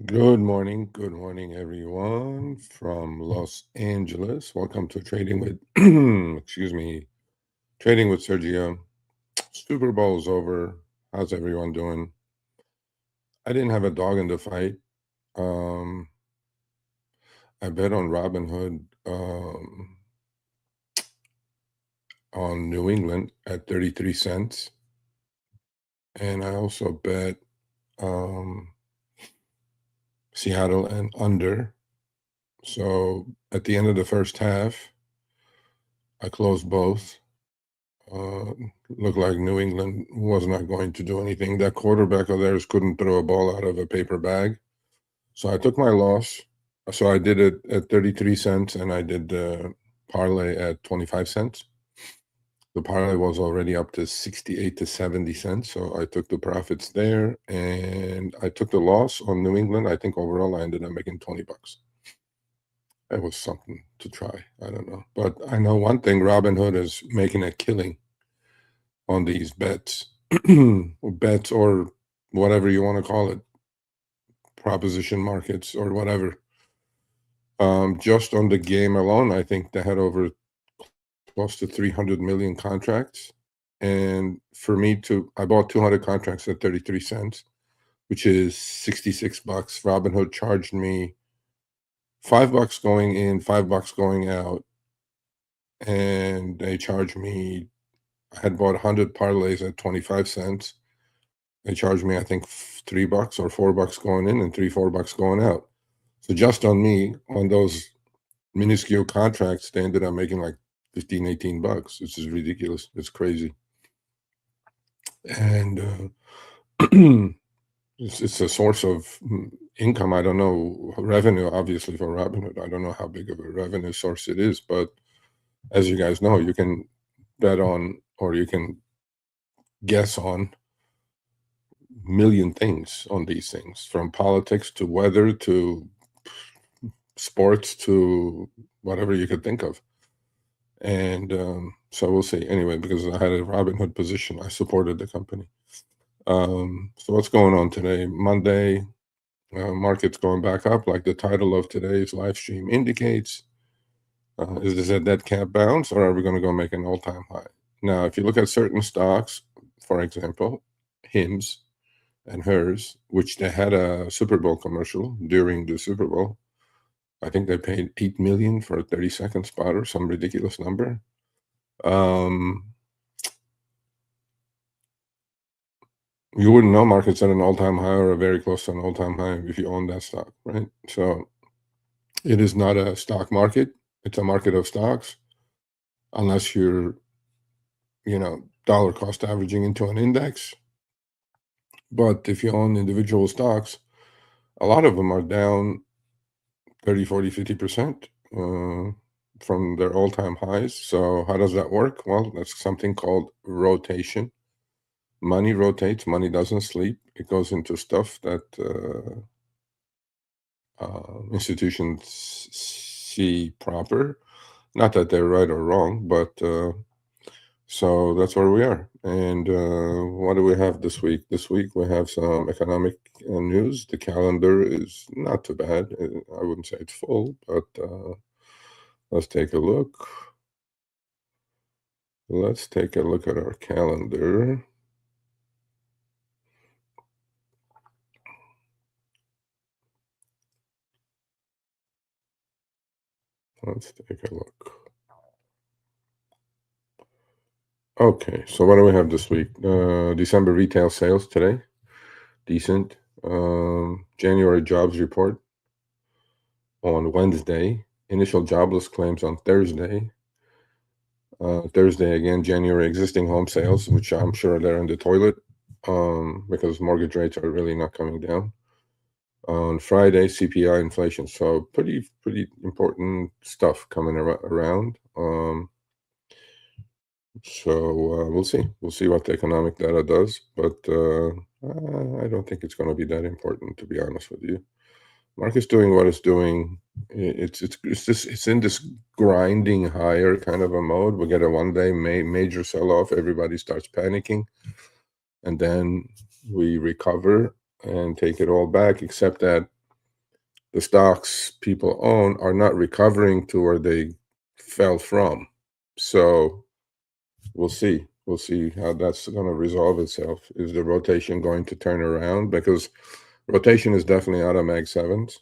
Good morning, everyone from Los Angeles. Welcome to Trading with, excuse me, Trading with Sergio. Super Bowl's over. How's everyone doing? I didn't have a dog in the fight. Um, I bet on Robinhood on New England at 33 cents. And I also bet Seattle and under. So at the end of the first half, I closed both. Looked like New England was not going to do anything. That quarterback of theirs couldn't throw a ball out of a paper bag. So I took my loss. So I did it at 33 cents and I did the parlay at 25 cents. The parlay was already up to 68 to 70 cents. So I took the profits there and I took the loss on New England. I think overall I ended up making 20 bucks. It was something to try. I don't know. But I know one thing, Robinhood is making a killing on these bets, bets or whatever you want to call it, proposition markets or whatever. Just on the game alone, I think they had over close to 300 million contracts. And for me I bought 200 contracts at 33 cents, which is 66 bucks. Robinhood charged me $5 going in, $5 going out. And they charged me, I had bought 100 parlays at 25 cents. They charged me, I think, $3 or $4 going in and $4 going out. So just on me, on those minuscule contracts, they ended up making like 15, 18 bucks. This is ridiculous. It's crazy. And it's a source of income. I don't know, revenue, obviously, for Robinhood. I don't know how big of a revenue source it is, but as you guys know, you can bet on or you can guess on million things on these things, from politics to weather to sports to whatever you could think of. And so we'll see. Anyway, because I had a Robinhood position, I supported the company. So what's going on today? Monday, market's going back up, like the title of today's live stream indicates. Is this a dead cat bounce, or are we going to go make an all-time high? Now, if you look at certain stocks, for example, Hims and Hers, which they had a Super Bowl commercial during the Super Bowl. I think they paid $8 million for a 30-second spot or some ridiculous number. You wouldn't know markets at an all-time high or very close to an all-time high if you own that stock, right? So it is not a stock market. It's a market of stocks, unless you're, dollar cost averaging into an index. But if you own individual stocks, a lot of them are down 30, 40, 50% from their all-time highs. So how does that work? Well, that's something called rotation. Money rotates. Money doesn't sleep. It goes into stuff that institutions see proper. Not that they're right or wrong, but so that's where we are. And what do we have this week? This week we have some economic news. The calendar is not too bad. I wouldn't say it's full, but let's take a look. Let's take a look at our calendar. Let's take a look. Okay, so what do we have this week? December retail sales today, decent. January jobs report on Wednesday. Initial jobless claims on Thursday. Thursday again, January existing home sales, which I'm sure they're in the toilet because mortgage rates are really not coming down. On Friday, CPI inflation. So pretty important stuff coming around. So we'll see. We'll see what the economic data does, but I don't think it's going to be that important, to be honest with you. Market's doing what it's doing. It's in this grinding higher kind of a mode. We get a one-day major sell-off. Everybody starts panicking, and then we recover and take it all back. Except that the stocks people own are not recovering to where they fell from. So we'll see. We'll see how that's going to resolve itself. Is the rotation going to turn around? Because rotation is definitely out of Mag 7s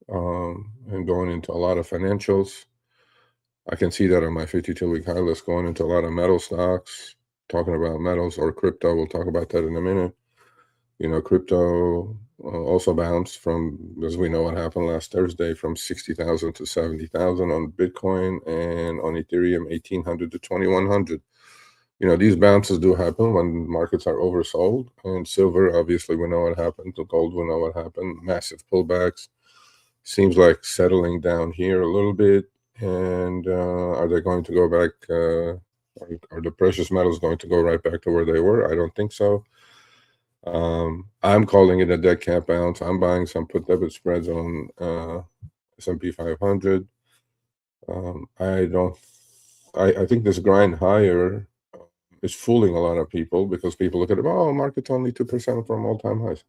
and going into a lot of financials. I can see that on my 52-week high list, going into a lot of metal stocks, talking about metals or crypto. We'll talk about that in a minute. You know, crypto also bounced from, as we know what happened last Thursday, from 60,000 to 70,000 on Bitcoin, and on Ethereum 1,800 to 2,100. You know, these bounces do happen when markets are oversold. And silver, obviously, we know what happened. The gold, we know what happened. Massive pullbacks. Seems like settling down here a little bit. And are they going to go back? Are the precious metals going to go right back to where they were? I don't think so. I'm calling it a dead cat bounce. I'm buying some put debit spreads on S&P 500. I think this grind higher is fooling a lot of people, because people look at it, oh, market's only 2% from all-time highs.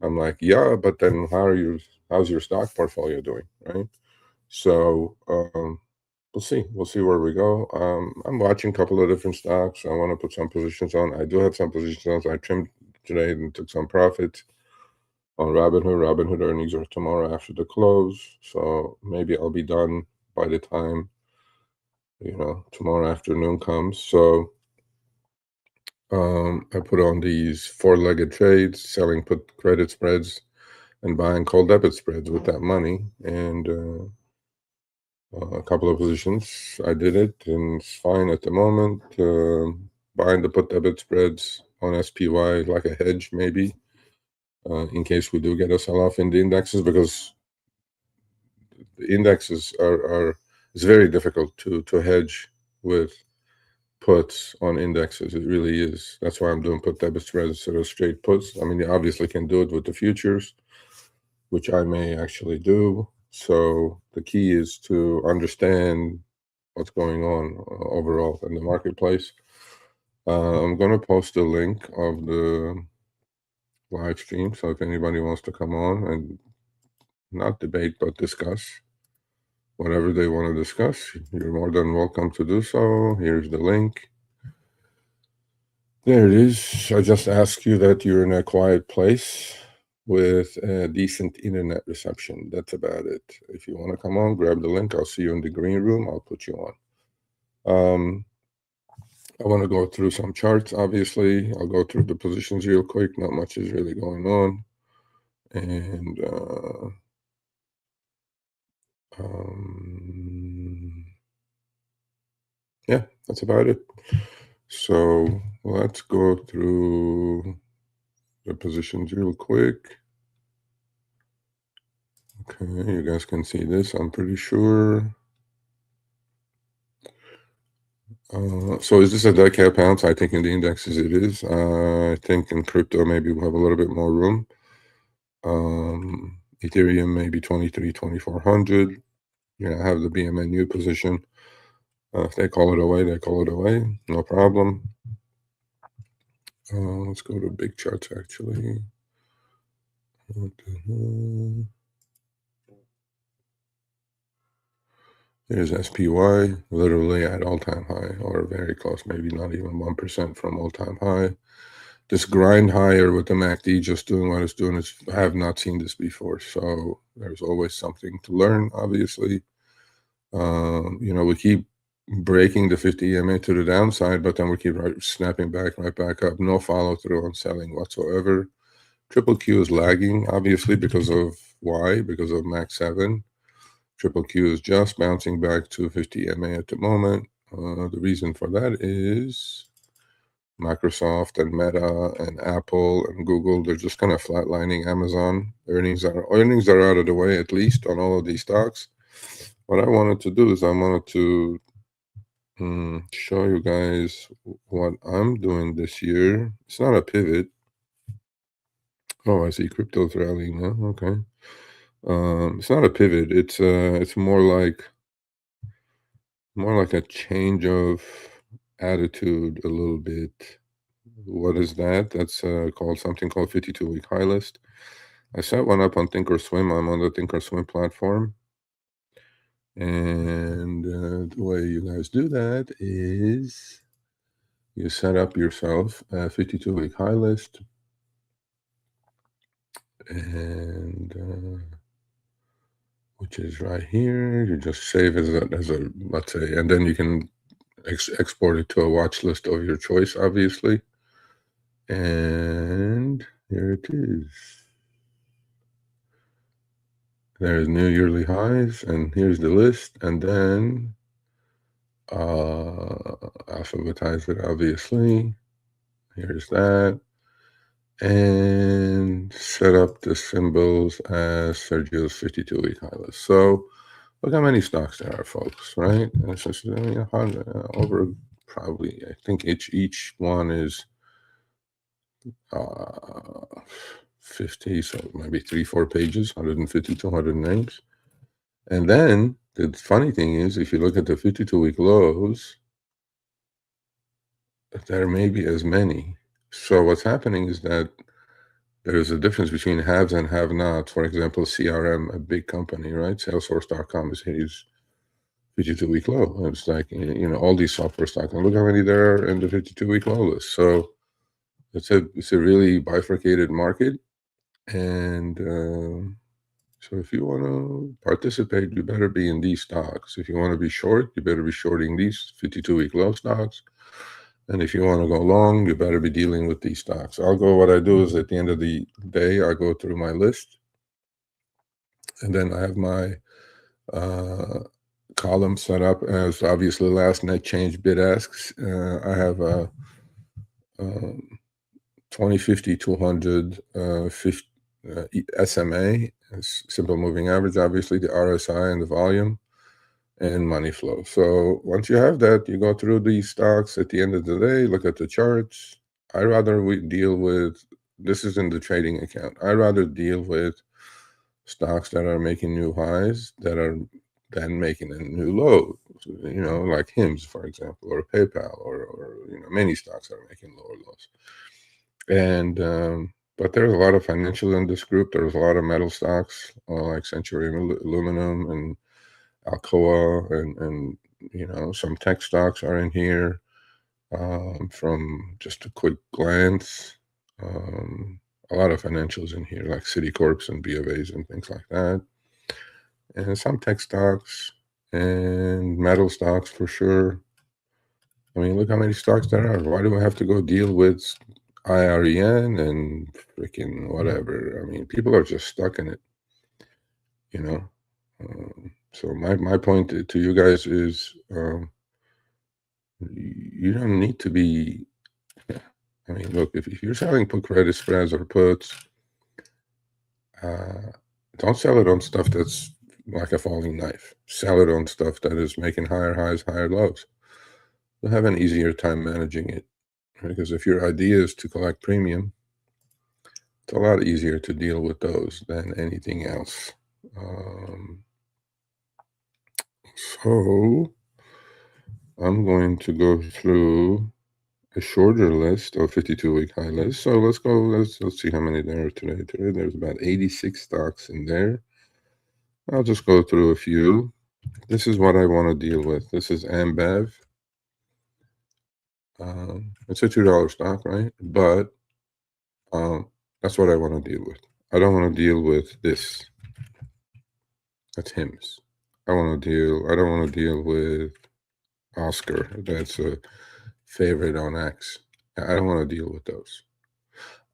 I'm like, yeah, but then how's your stock portfolio doing, right? So we'll see. We'll see where we go. I'm watching a couple of different stocks. I want to put some positions on. I do have some positions on. I trimmed today and took some profits on Robinhood. Robinhood earnings are tomorrow after the close, so maybe I'll be done by the time, you know, tomorrow afternoon comes. So I put on these four-legged trades, selling put credit spreads and buying call debit spreads with that money, and a couple of positions. I did it, and it's fine at the moment. Buying the put debit spreads on SPY like a hedge, maybe, in case we do get a sell-off in the indexes, because the indexes are it's very difficult to hedge with puts on indexes. It really is. That's why I'm doing put debit spreads instead of straight puts. I mean, you obviously can do it with the futures, which I may actually do. So the key is to understand what's going on overall in the marketplace. I'm going to post a link of the live stream, so if anybody wants to come on and not debate but discuss whatever they want to discuss, you're more than welcome to do so. Here's the link. There it is. I just ask you that you're in a quiet place with a decent internet reception. That's about it. If you want to come on, grab the link. I'll see you in the green room. I'll put you on. I want to go through some charts, obviously. I'll go through the positions real quick. Not much is really going on. And yeah, that's about it. So let's go through the positions real quick. Okay, you guys can see this, I'm pretty sure. So is this a dead cat bounce? I think in the indexes it is. I think in crypto maybe we'll have a little bit more room. Ethereum maybe 2400. Yeah, I have the BMNU position. If they call it away, they call it away. No problem. Let's go to big charts actually. Here's SPY, literally at all-time high, or very close, maybe not even 1% from all-time high. This grind higher with the MACD just doing what it's doing, I have not seen this before. So there's always something to learn, obviously. You know, we keep breaking the 50 EMA to the downside, but then we keep snapping back, right back up. No follow-through on selling whatsoever. Triple Q is lagging, obviously, because of why? Because of Max 7. Triple Q is just bouncing back to 50 EMA at the moment. The reason for that is Microsoft and Meta and Apple and Google, they're just kind of flatlining. Amazon earnings are out of the way, at least on all of these stocks. What I wanted to do is I wanted to show you guys what I'm doing this year. It's not a pivot. Oh, I see crypto's rallying now. Okay. It's not a pivot. It's more like a change of attitude a little bit. What is that? That's called something called 52-week high list. I set one up on Thinkorswim. I'm on the Thinkorswim platform. And the way you guys do that is you set up yourself a 52-week high list. And which is right here. You just save as a let's say, and then you can export it to a watch list of your choice, obviously. And here it is. There's new yearly highs, and here's the list, and then alphabetize it, obviously. Here's that. And set up the symbols as Sergio's 52-week high list. So look how many stocks there are, folks, right? It's just, over probably, I think each one is 50, so maybe 3-4 pages, 150 to 100 names. And then the funny thing is, if you look at the 52-week lows, there may be as many. So what's happening is that there's a difference between haves and have-nots. For example, CRM, a big company, right? Salesforce.com is his 52-week low. It's like, all these software stocks. And look how many there are in the 52-week low list. So it's a really bifurcated market. And so if you want to participate, you better be in these stocks. If you want to be short, you better be shorting these 52-week low stocks. And if you want to go long, you better be dealing with these stocks. What I do is at the end of the day, I go through my list. And then I have my column set up as obviously last net change bid asks. I have a 20, 50, 200, 50, SMA, simple moving average, obviously the RSI and the volume, and money flow. So once you have that, you go through these stocks at the end of the day, look at the charts. I rather deal with, this is in the trading account, I rather deal with stocks that are making new highs than making a new low, like HIMS, for example, or PayPal, or many stocks that are making lower lows. And but there's a lot of financial in this group. There's a lot of metal stocks like Century Aluminum and Alcoa, and some tech stocks are in here. From just a quick glance, a lot of financials in here, like Citicorps and BofAs and things like that, and some tech stocks and metal stocks for sure. I mean, look how many stocks there are. Why do I have to go deal with IREN and freaking whatever? I mean, people are just stuck in it, So my point to you guys is, you don't need to be. I mean, look, if you're selling put credit spreads or puts, don't sell it on stuff that's like a falling knife. Sell it on stuff that is making higher highs, higher lows. You'll have an easier time managing it, because if your idea is to collect premium, it's a lot easier to deal with those than anything else. So I'm going to go through a shorter list of 52-week high lists. So let's see how many there are today. Today there's about 86 stocks in there. I'll just go through a few. This is what I want to deal with. This is Ambev. It's a $2 stock, right? But that's what I want to deal with. I don't want to deal with this. That's HIMS. I don't want to deal with Oscar. That's a favorite on X. I don't want to deal with those.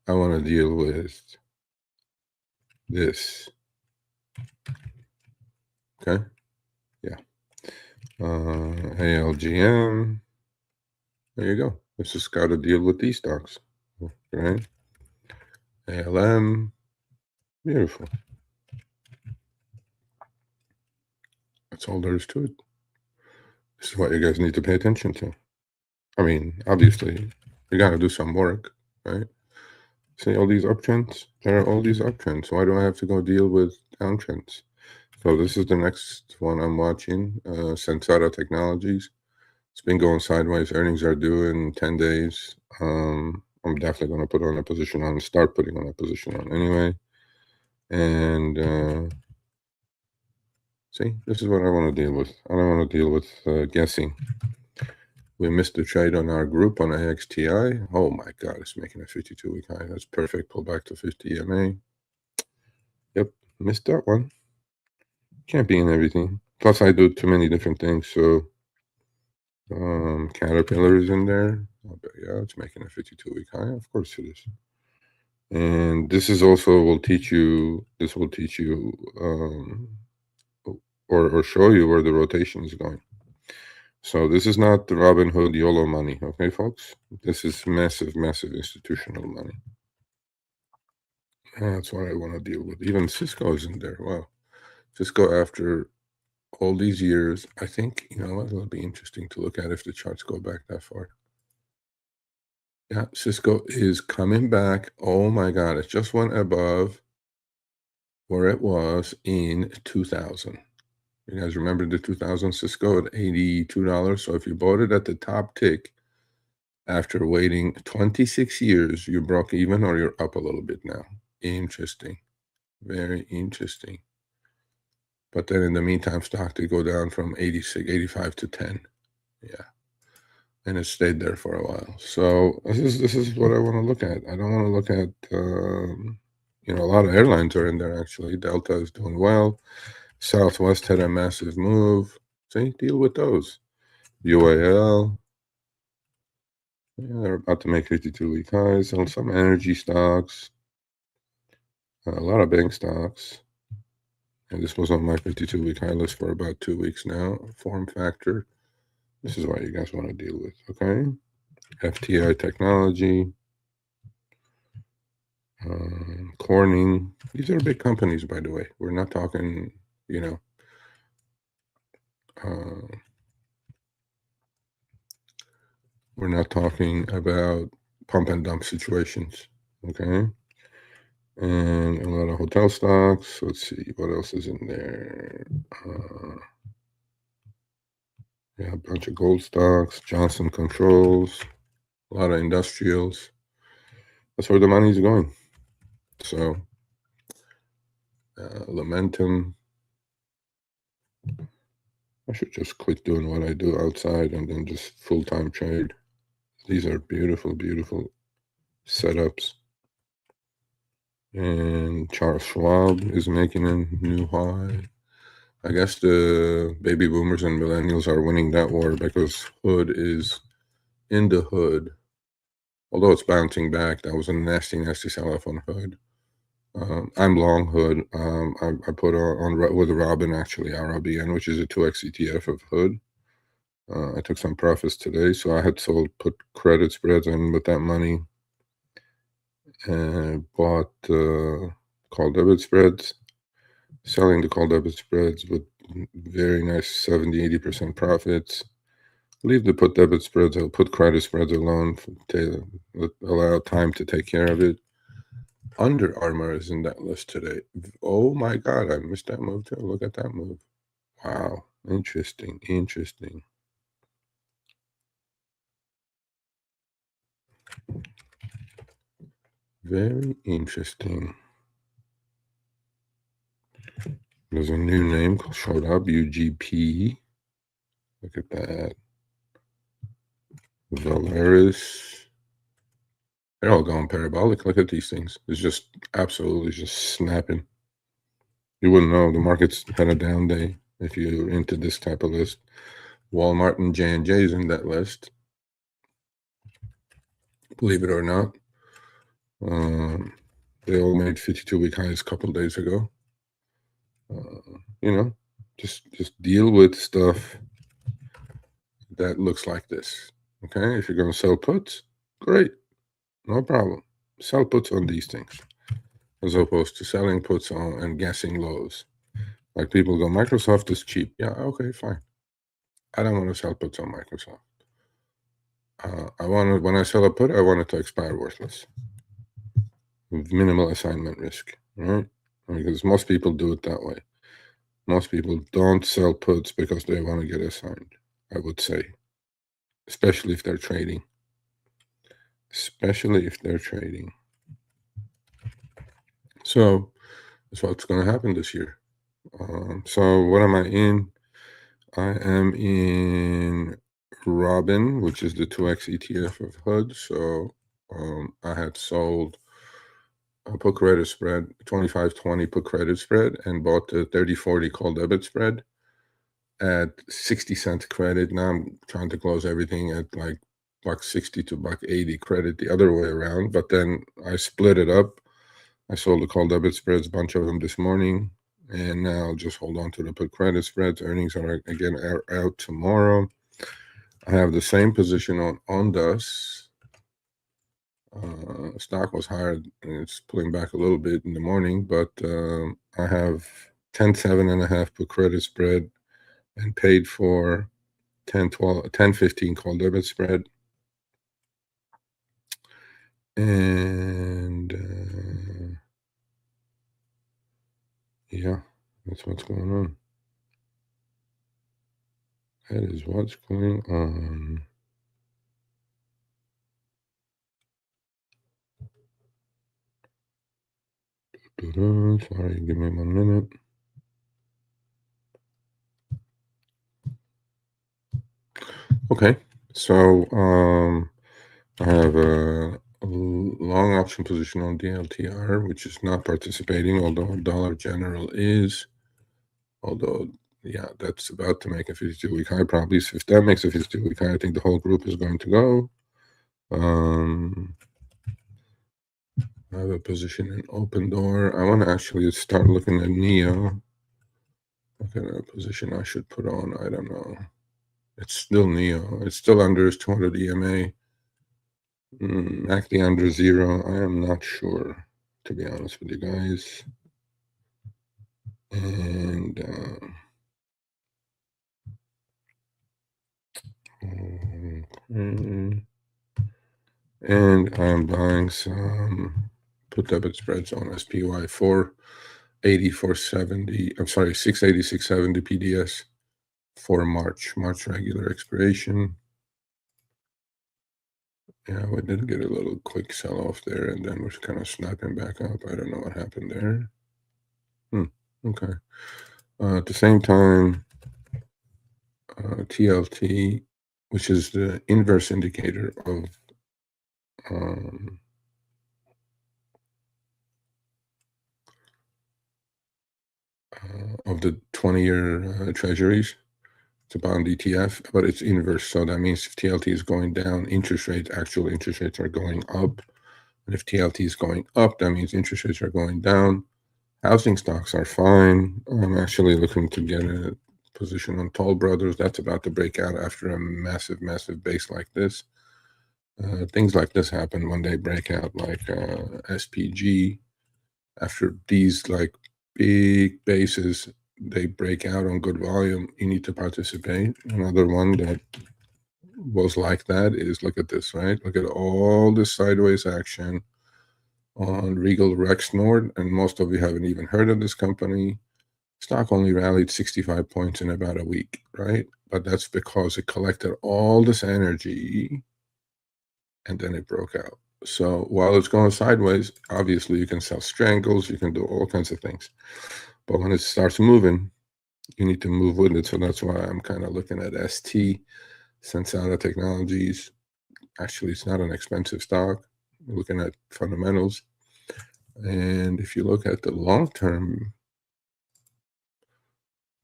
I want to deal with this. Okay? Yeah. ALGM. There you go. It's just got to deal with these stocks. Okay? ALM. Beautiful. That's all there is to it. This is what you guys need to pay attention to. I mean, obviously, you got to do some work, right? See all these uptrends? There are all these uptrends. Why do I have to go deal with downtrends? So this is the next one I'm watching, Sensata Technologies. It's been going sideways. Earnings are due in 10 days. I'm definitely going to start putting on a position on anyway. And see, this is what I want to deal with. I don't want to deal with guessing. We missed the trade on our group on AXTI. Oh my God, it's making a 52-week high. That's perfect. Pull back to 50 EMA. Yep, missed that one. Can't be in everything. Plus, I do too many different things. So, Caterpillar is in there. Yeah, it's making a 52-week high. Of course it is. And this is also will teach you. This will teach you, or show you where the rotation is going. So this is not the Robin Hood YOLO money, okay, folks? This is massive, massive institutional money. That's what I want to deal with. Even Cisco is in there. Wow. Cisco, after all these years, I think, you know what, it'll be interesting to look at if the charts go back that far. Yeah, Cisco is coming back. Oh my God, it just went above where it was in 2000. You guys remember the 2000 Cisco at $82? So if you bought it at the top tick, after waiting 26 years, you broke even or you're up a little bit now. Interesting. Very interesting. But then in the meantime, stock did go down from 85 to 10. Yeah. And it stayed there for a while. So this is what I want to look at. I don't want to look at, you know, a lot of airlines are in there actually. Delta is doing well. Southwest had a massive move. See, deal with those. UAL. Yeah, they're about to make 52-week highs on some energy stocks. A lot of bank stocks. And this was on my 52-week high list for about 2 weeks now. Form factor. This is what you guys want to deal with, okay? FTI Technology. Corning. These are big companies, by the way. We're not talking, you know, we're not talking about pump and dump situations, okay? And a lot of hotel stocks. Let's see, what else is in there? Yeah, a bunch of gold stocks, Johnson Controls, a lot of industrials. That's where the money's going. So, Lamentum. I should just quit doing what I do outside and then just full-time trade. These are beautiful, beautiful setups. And Charles Schwab is making a new high. I guess the baby boomers and millennials are winning that war because Hood is in the Hood. Although it's bouncing back, that was a nasty, nasty sell-off on Hood. I'm long Hood. I put on with Robin, actually, RRBN, which is a 2x ETF of Hood. I took some profits today, so I had put credit spreads in with that money and bought call debit spreads, selling the call debit spreads with very nice 70-80% profits. Leave the put debit spreads, I'll put credit spreads alone to allow time to take care of it. Under Armour is in that list today. Oh my God, I missed that move too. Look at that move. Wow, interesting, interesting. Very interesting. There's a new name showed up, UGP. Look at that. Valeris. They're all going parabolic. Look at these things. It's just absolutely just snapping. You wouldn't know. The market's had a down day if you're into this type of list. Walmart and J&J is in that list. Believe it or not. They all made 52-week highs a couple days ago. You know, just deal with stuff that looks like this. Okay, if you're going to sell puts, great, no problem. Sell puts on these things, as opposed to selling puts on and guessing lows. Like people go, Microsoft is cheap. Yeah, okay, fine. I don't want to sell puts on Microsoft. When I sell a put, I want it to expire worthless, with minimal assignment risk, right? Because most people do it that way. Most people don't sell puts because they want to get assigned, I would say, especially if they're trading. Especially if they're trading. So That's what's going to happen this year. So what am I in? I am in Robin, which is the 2x ETF of HUD. So I had sold a put credit spread, 25-20 put credit spread, and bought the 30-40 call debit spread at 60 cents credit. Now I'm trying to close everything at like $1.60 to $1.80 credit the other way around. But then I split it up. I sold the call debit spreads, a bunch of them this morning. And now I'll just hold on to the put credit spreads. Earnings are again out tomorrow. I have the same position on Ondas. Stock was higher and it's pulling back a little bit in the morning, but I have 10.7.5 put credit spread and paid for 10.15 call debit spread. And yeah, that's what's going on. That is what's going on. Sorry, give me 1 minute. Okay, so I have a long option position on DLTR, which is not participating, although Dollar General is. Although, yeah, that's about to make a 52-week high. Probably, if that makes a 52-week high, I think the whole group is going to go. I have a position in Open Door. I want to actually start looking at NEO. Look at a position I should put on. I don't know. It's still NEO. It's still under its 200 EMA. MACD under 0. I am not sure, to be honest with you guys. And I'm buying some put debit spreads on SPY 480, 470. I'm sorry, 680, 670 PDS for March regular expiration. Yeah, we did get a little quick sell-off there, and then we're kind of snapping back up. I don't know what happened there. Okay. At the same time, TLT, which is the inverse indicator of the 20-year treasuries. It's a bond ETF, but it's inverse. So that means if TLT is going down, actual interest rates are going up. And if TLT is going up, that means interest rates are going down. Housing stocks are fine. I'm actually looking to get a position on Toll Brothers. That's about to break out after a massive, massive base like this. Things like this happen when they break out, like SPG. After these like big bases, they break out on good volume. You need to participate. Another one that was like that is, look at this, right? Look at all this sideways action on Regal Rexnord, and most of you haven't even heard of this company. Stock only rallied 65 points in about a week, right? But that's because it collected all this energy and then it broke out. So while it's going sideways, obviously you can sell strangles, you can do all kinds of things. But when it starts moving, you need to move with it. So that's why I'm kind of looking at ST, Sensata Technologies. Actually, it's not an expensive stock. We're looking at fundamentals. And if you look at the long term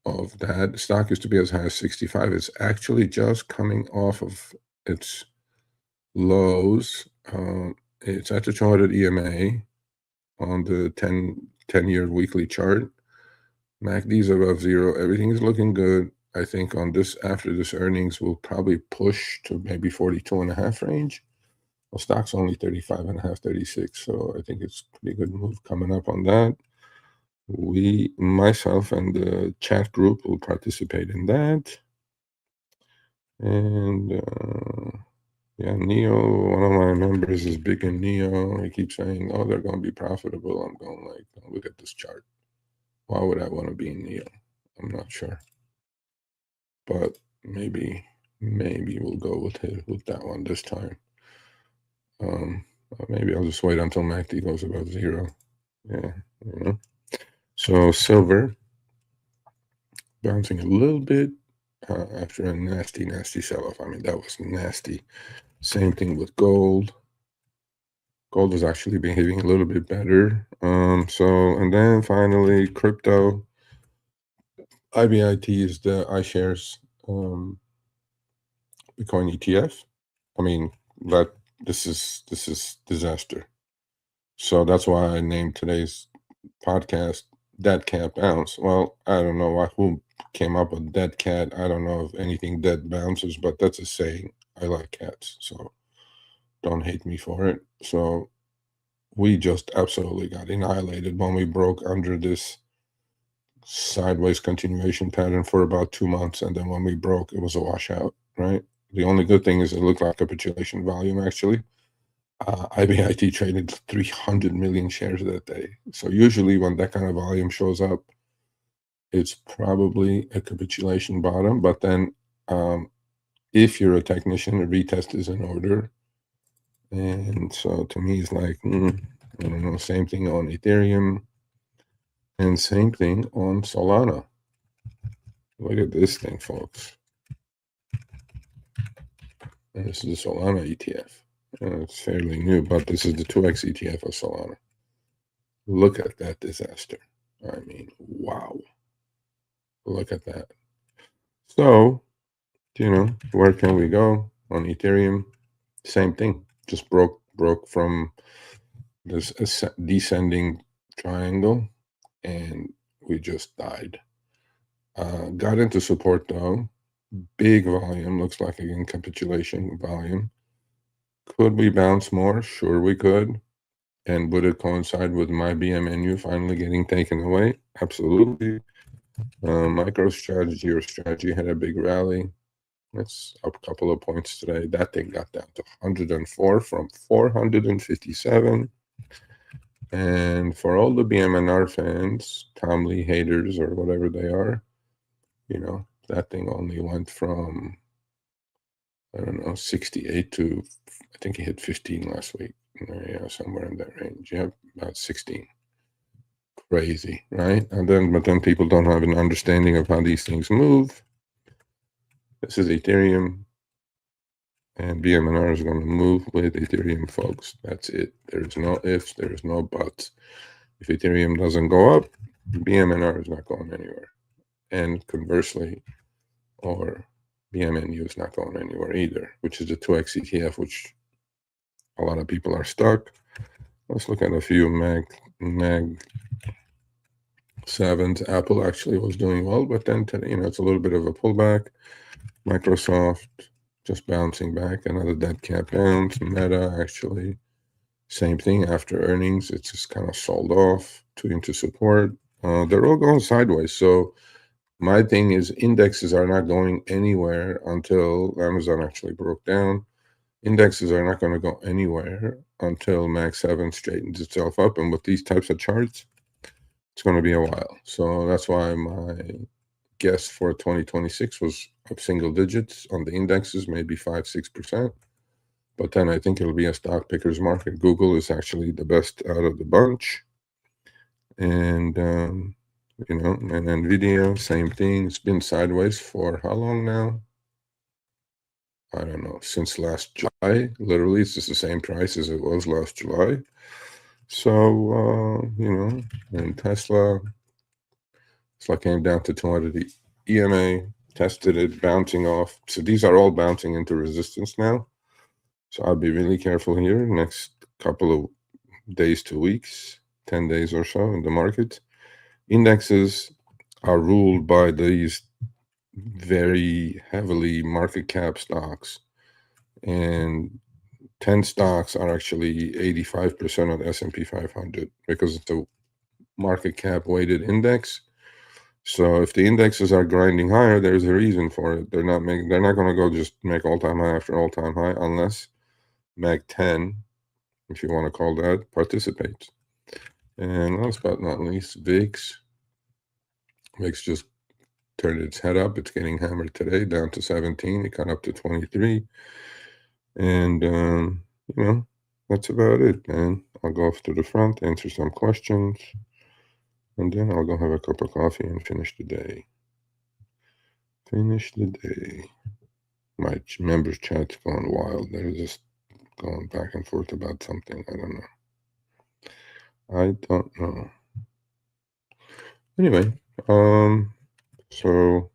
of that, the stock used to be as high as 65. It's actually just coming off of its lows. It's at the 200 EMA on the 10-year weekly chart. MACD is above 0. Everything is looking good. I think on this, after this earnings, will probably push to maybe 42.5 range. Well, stock's only 35.5, 36. So I think it's a pretty good move coming up on that. Myself and the chat group will participate in that. And yeah, NEO, one of my members is big in NEO. He keeps saying, oh, they're going to be profitable. I'm going like, oh, look at this chart. Why would I want to be in NEO? I'm not sure. But maybe we'll go with that one this time. Maybe I'll just wait until MACD goes above 0. Yeah, you know. So silver bouncing a little bit after a nasty sell-off. I mean, that was nasty. Same thing with gold. Gold is actually behaving a little bit better. And then finally, crypto. IBIT is the iShares Bitcoin ETF. I mean, this is disaster. So that's why I named today's podcast Dead Cat Bounce. Well, I don't know who came up with dead cat. I don't know if anything dead bounces, but that's a saying. I like cats, so don't hate me for it. So we just absolutely got annihilated when we broke under this sideways continuation pattern for about 2 months, and then when we broke, it was a washout, right? The only good thing is it looked like capitulation volume, actually. IBIT traded 300 million shares that day. So usually when that kind of volume shows up, it's probably a capitulation bottom. But then if you're a technician, a retest is in order. And so to me, it's like, I don't know, same thing on Ethereum and same thing on Solana. Look at this thing, folks. And this is the Solana ETF. It's fairly new, but this is the 2x ETF of Solana. Look at that disaster. I mean, wow. Look at that. So, where can we go on Ethereum? Same thing. Just broke from this descending triangle, and we just died. Got into support though. Big volume. Looks like again capitulation volume. Could we bounce more? Sure, we could. And would it coincide with my BMNU finally getting taken away? Absolutely. MicroStrategy or strategy had a big rally. It's up a couple of points today. That thing got down to 104 from 457. And for all the BMNR fans, Tom Lee haters or whatever they are, that thing only went from, I don't know, 68 to, I think he hit 15 last week. Yeah, somewhere in that range. Yeah, about 16. Crazy, right? But then people don't have an understanding of how these things move. This is Ethereum, and BMNR is going to move with Ethereum, folks. That's it. There's no ifs, there's no buts. If Ethereum doesn't go up, BMNR is not going anywhere. And conversely, or BMNU is not going anywhere either, which is the 2x ETF, which a lot of people are stuck. Let's look at a few Mag 7s. Apple actually was doing well, but then today, it's a little bit of a pullback. Microsoft just bouncing back, another dead cat bounce. Meta actually, same thing after earnings. It's just kind of sold off into support. They're all going sideways. So my thing is indexes are not going anywhere until Amazon actually broke down. Indexes are not going to go anywhere until Mag 7 straightens itself up. And with these types of charts, it's going to be a while. So that's why my guess for 2026 was up single digits on the indexes, maybe 5-6%. But then I think it'll be a stock picker's market. Google is actually the best out of the bunch. And, and NVIDIA, same thing. It's been sideways for how long now? I don't know, since last July. Literally, it's just the same price as it was last July. So, and Tesla, came down to 200 EMA, tested it, bouncing off. So these are all bouncing into resistance now. So I'll be really careful here next couple of days to weeks, 10 days or so in the market. Indexes are ruled by these very heavily market cap stocks, and 10 stocks are actually 85% of the S&P 500 because it's a market cap weighted index. So if the indexes are grinding higher, there's a reason for it. They're not going to go just make all-time high after all-time high unless Mag 10, if you want to call that, participates. And last but not least, VIX. VIX just turned its head up. It's getting hammered today, down to 17. It got up to 23. And, that's about it, man. I'll go off to the front, answer some questions. And then I'll go have a cup of coffee and finish the day. Finish the day. My members' chat's going wild. They're just going back and forth about something. I don't know. Anyway, so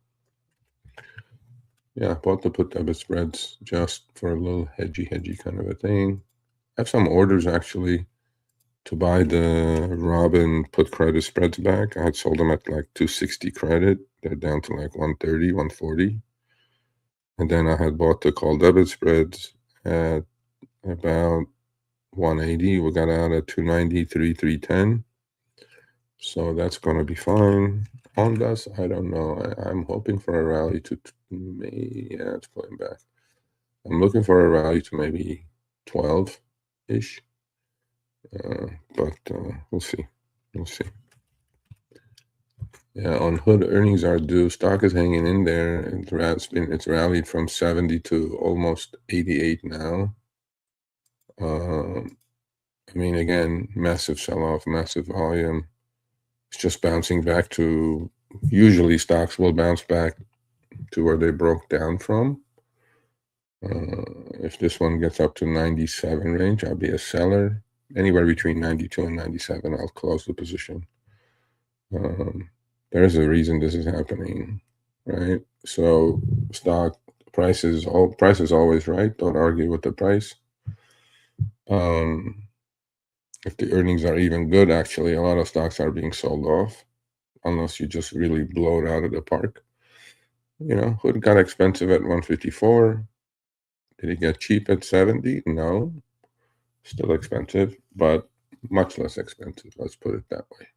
yeah, bought the put debit spreads just for a little hedgy kind of a thing. I have some orders actually to buy the Robin put credit spreads back. I had sold them at like 260 credit. They're down to like 130, 140. And then I had bought the call debit spreads at about 180. We got out at 290, 310. So that's going to be fine. Ondas, I don't know. I'm hoping for a rally to yeah, it's pulling back. I'm looking for a rally to maybe 12-ish. But we'll see. We'll see. Yeah, on Hood, earnings are due. Stock is hanging in there. It's rallied from 70 to almost 88 now. I mean, again, massive sell-off, massive volume. It's just bouncing back to, usually stocks will bounce back to where they broke down from. If this one gets up to 97 range, I'll be a seller. Anywhere between 92 and 97, I'll close the position. There's a reason this is happening, right? So stock prices, price is always right. Don't argue with the price. If the earnings are even good, actually, a lot of stocks are being sold off, unless you just really blow it out of the park. You know, Hood got expensive at 154. Did it get cheap at 70? No. Still expensive, but much less expensive. Let's put it that way.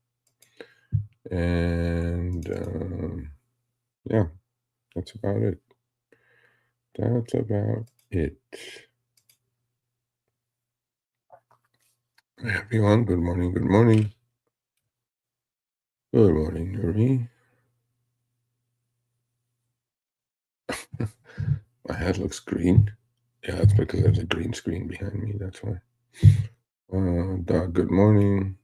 And yeah, that's about it. That's about it. Everyone, good morning, good morning. Good morning, Nuri. My head looks green. Yeah, that's because there's a green screen behind me, that's why. Doug, good morning.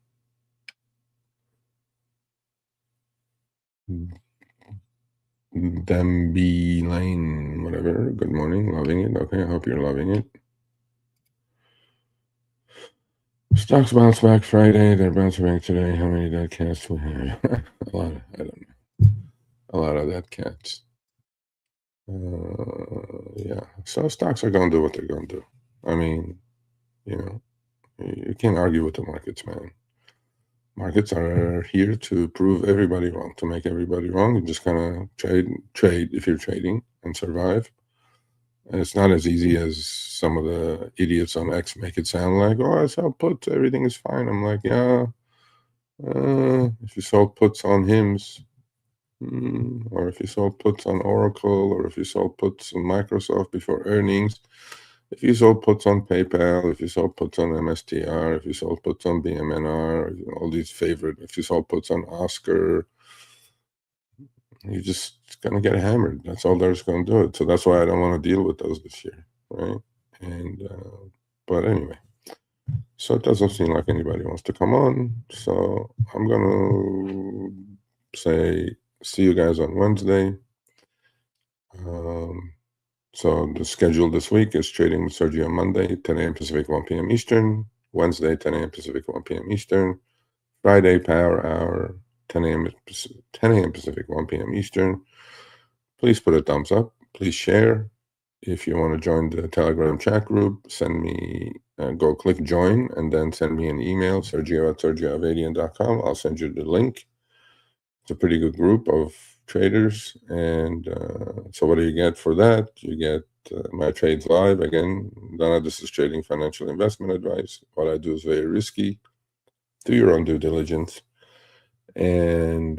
Demby Lane, whatever, good morning, loving it. Okay, I hope you're loving it. Stocks bounce back Friday. They're bouncing back today. How many dead cats we have? A lot. I don't know. A lot of dead cats. Yeah. So stocks are going to do what they're going to do. I mean, you know, you can't argue with the markets, man. Markets are here to prove everybody wrong, to make everybody wrong. You just kind of trade if you're trading and survive. And it's not as easy as some of the idiots on X make it sound like, oh, I sell puts, everything is fine. I'm like, yeah, if you sold puts on HIMS, or if you sold puts on Oracle, or if you sold puts on Microsoft before earnings, if you sold puts on PayPal, if you sold puts on MSTR, if you sold puts on BMNR, all these favorite, if you sold puts on Oscar, you're just going to get hammered. That's all there's going to do it. So that's why I don't want to deal with those this year, right? And but anyway, so it doesn't seem like anybody wants to come on. So I'm going to say see you guys on Wednesday. So the schedule this week is trading with Sergio on Monday, 10 a.m. Pacific, 1 p.m. Eastern. Wednesday, 10 a.m. Pacific, 1 p.m. Eastern. Friday, Power Hour, 10 a.m. Pacific, 1 p.m. Eastern. Please put a thumbs up. Please share. If you want to join the Telegram chat group, send me, go click join, and then send me an email, sergio@sergioavadian.com. I'll send you the link. It's a pretty good group of traders. And so what do you get for that? You get my trades live. Again, none of this is trading financial investment advice. What I do is very risky. Do your own due diligence. And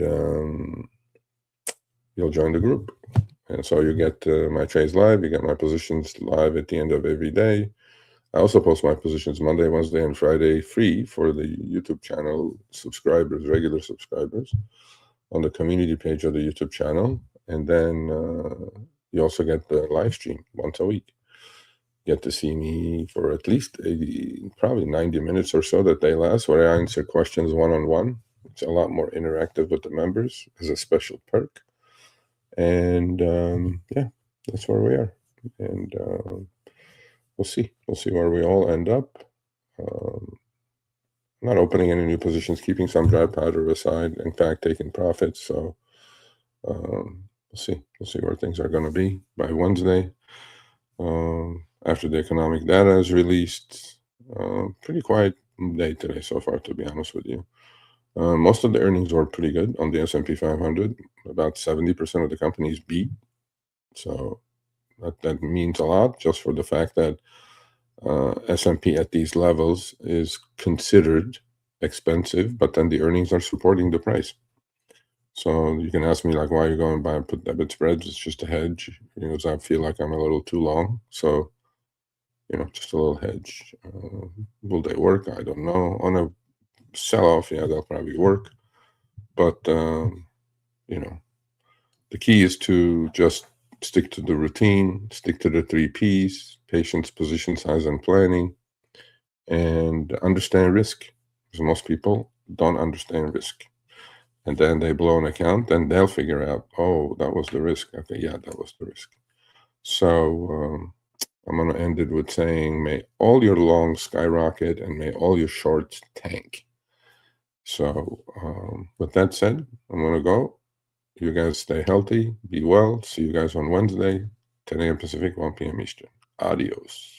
you'll join the group. And so you get my trades live. You get my positions live at the end of every day. I also post my positions Monday, Wednesday, and Friday free for the YouTube channel subscribers, regular subscribers, on the community page of the YouTube channel. And then you also get the live stream once a week. You get to see me for at least probably 90 minutes or so that they last, where I answer questions one-on-one. It's a lot more interactive with the members as a special perk. And yeah, that's where we are. And we'll see where we all end up. Not opening any new positions, keeping some dry powder aside, in fact, taking profits. So we'll see where things are going to be by Wednesday. After the economic data is released, pretty quiet day today so far, to be honest with you. Most of the earnings were pretty good on the S&P 500. About 70% of the companies beat. So that means a lot, just for the fact that S&P at these levels is considered expensive, but then the earnings are supporting the price. So you can ask me, like, why are you going to buy and put debit spreads? It's just a hedge, because I feel like I'm a little too long. So, just a little hedge. Will they work? I don't know. On a sell-off, yeah, they'll probably work. But, the key is to just stick to the routine, stick to the 3 Ps: patience, position size, and planning, and understand risk. Because most people don't understand risk. And then they blow an account, and they'll figure out, oh, that was the risk. Okay, yeah, that was the risk. So I'm going to end it with saying, may all your longs skyrocket and may all your shorts tank. So with that said, I'm going to go. You guys stay healthy, be well. See you guys on Wednesday, 10 a.m. Pacific, 1 p.m. Eastern. Adios.